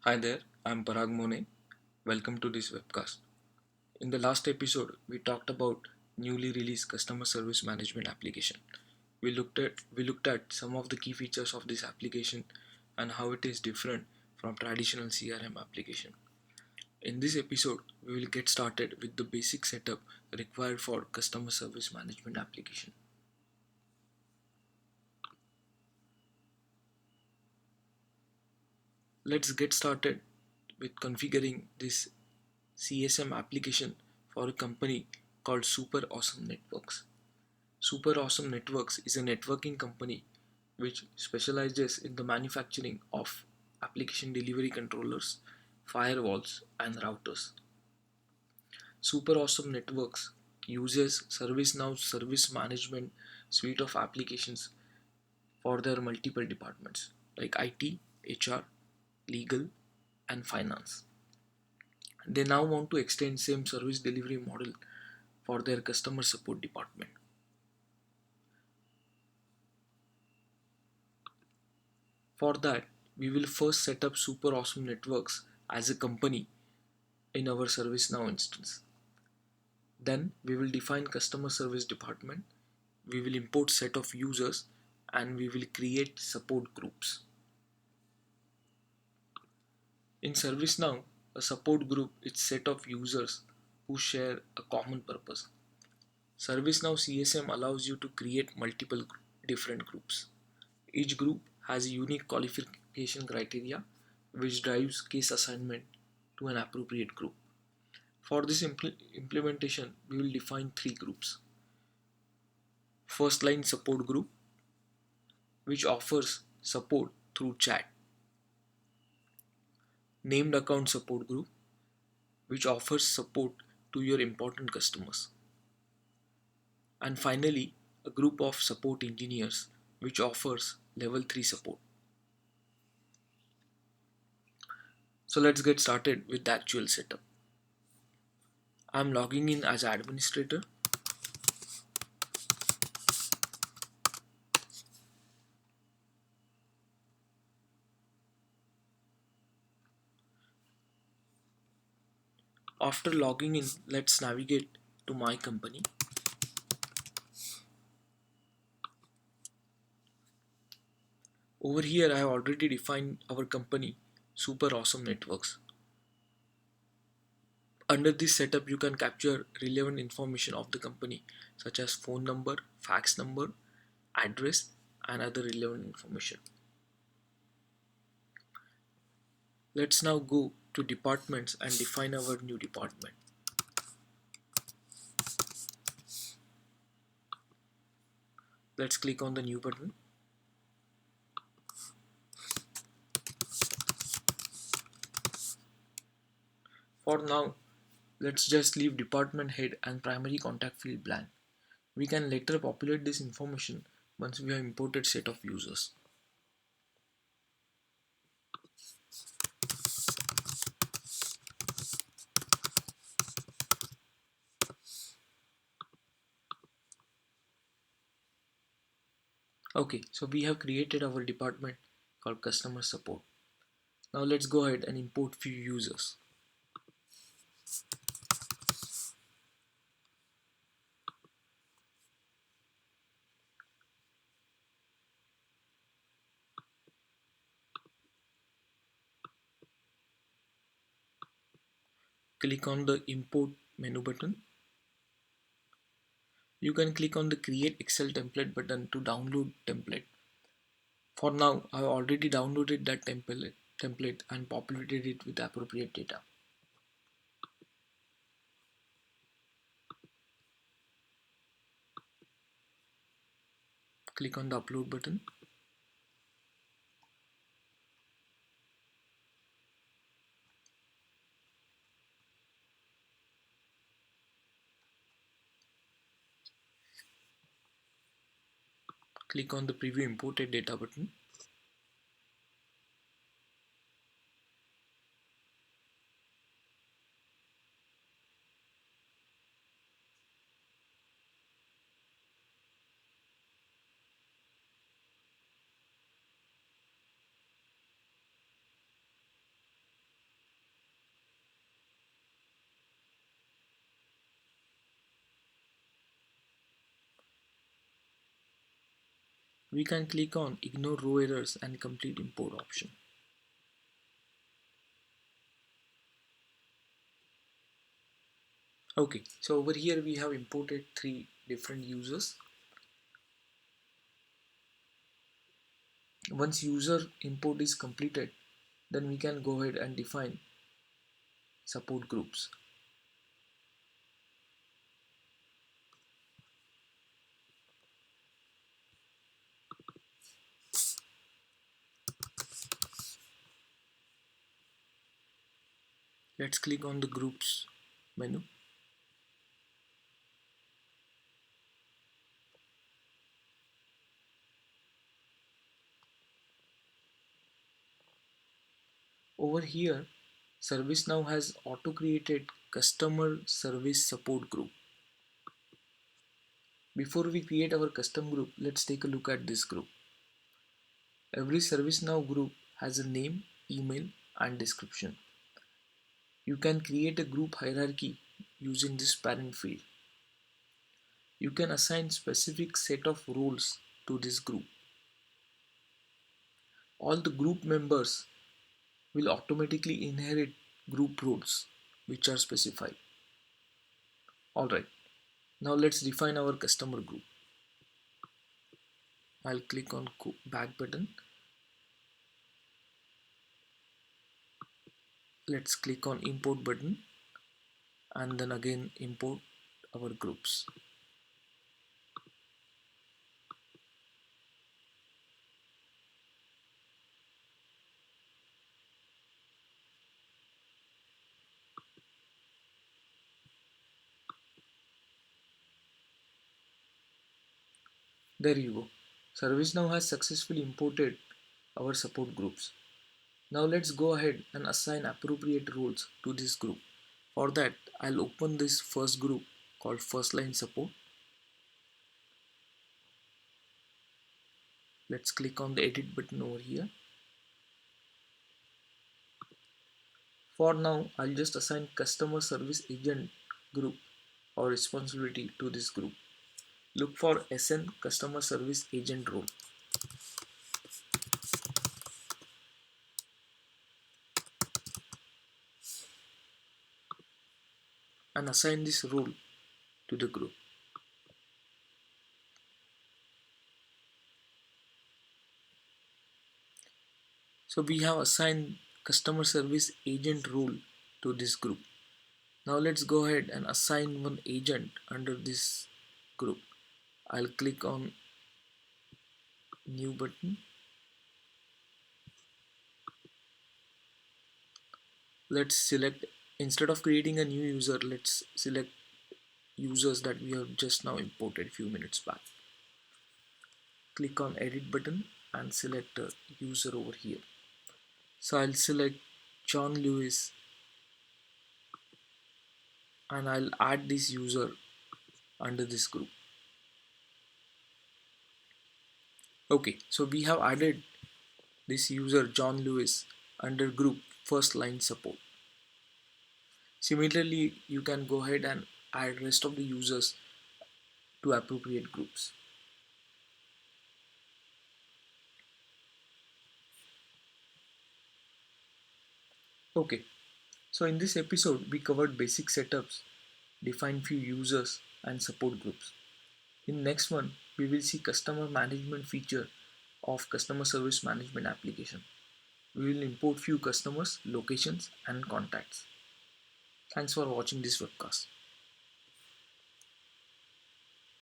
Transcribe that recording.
Hi there, I'm Parag Mone. Welcome to this webcast. In the last episode, we talked about newly released customer service management application. We looked at some of the key features of this application and how it is different from traditional CRM application. In this episode, we will get started with the basic setup required for customer service management application. Let's get started with configuring this CSM application for a company called Super Awesome Networks. Super Awesome Networks is a networking company which specializes in the manufacturing of application delivery controllers, firewalls, and routers. Super Awesome Networks uses ServiceNow's service management suite of applications for their multiple departments like IT, HR, legal, and finance. They now want to extend same service delivery model for their customer support department. For that, we will first set up Super Awesome Networks as a company in our ServiceNow instance. Then we will define customer service department, we will import set of users, and we will create support groups. In ServiceNow, a support group is set of users who share a common purpose. ServiceNow CSM allows you to create multiple different groups. Each group has a unique qualification criteria which drives case assignment to an appropriate group. For this implementation, we will define three groups. First line support group, which offers support through chat. Named account support group, which offers support to your important customers. And finally, a group of support engineers, which offers level 3 support. So let's get started with the actual setup. I'm logging in as administrator. After logging in, let's navigate to my company. Over here, I have already defined our company, Super Awesome Networks. Under this setup, you can capture relevant information of the company, such as phone number, fax number, address, and other relevant information. Let's now go to departments and define our new department. Let's click on the new button. For now, let's just leave department head and primary contact field blank. We can later populate this information once we have imported set of users. Okay, so we have created our department called customer support. Now let's go ahead and import few users. Click on the import menu button. You can click on the create Excel template button to download template. For now, I have already downloaded that template and populated it with appropriate data. Click on the upload button. Click on the preview imported data button. we can click on ignore row errors and complete import option. Okay, so over here we have imported three different users. Once user import is completed, then we can go ahead and define support groups. Let's click on the groups menu. Over here, ServiceNow has auto-created customer service support group. Before we create our custom group, let's take a look at this group. Every ServiceNow group has a name, email, and description. You can create a group hierarchy using this parent field. You can assign specific set of roles to this group. All the group members will automatically inherit group roles which are specified. Alright, now let's define our customer group. I'll click on back button. Let's click on import button and then again import our groups. There you go. ServiceNow has successfully imported our support groups. Now let's go ahead and assign appropriate roles to this group. For that, I'll open this first group called first line support. Let's click on the edit button over here. For now, I'll just assign customer service agent group or responsibility to this group. Look for SN customer service agent role and assign this role to the group. So we have assigned customer service agent role to this group. Now let's go ahead and assign one agent under this group. I'll click on new button. Let's select, instead of creating a new user, let's select users that we have just now imported a few minutes back. Click on edit button and select a user over here. So I'll select John Lewis and I'll add this user under this group. Okay, so we have added this user John Lewis under group first line support. Similarly, you can go ahead and add rest of the users to appropriate groups. Okay, so in this episode we covered basic setups, defined few users and support groups. In next one we will see customer management feature of customer service management application. We will import few customers, locations and contacts. Thanks for watching this webcast.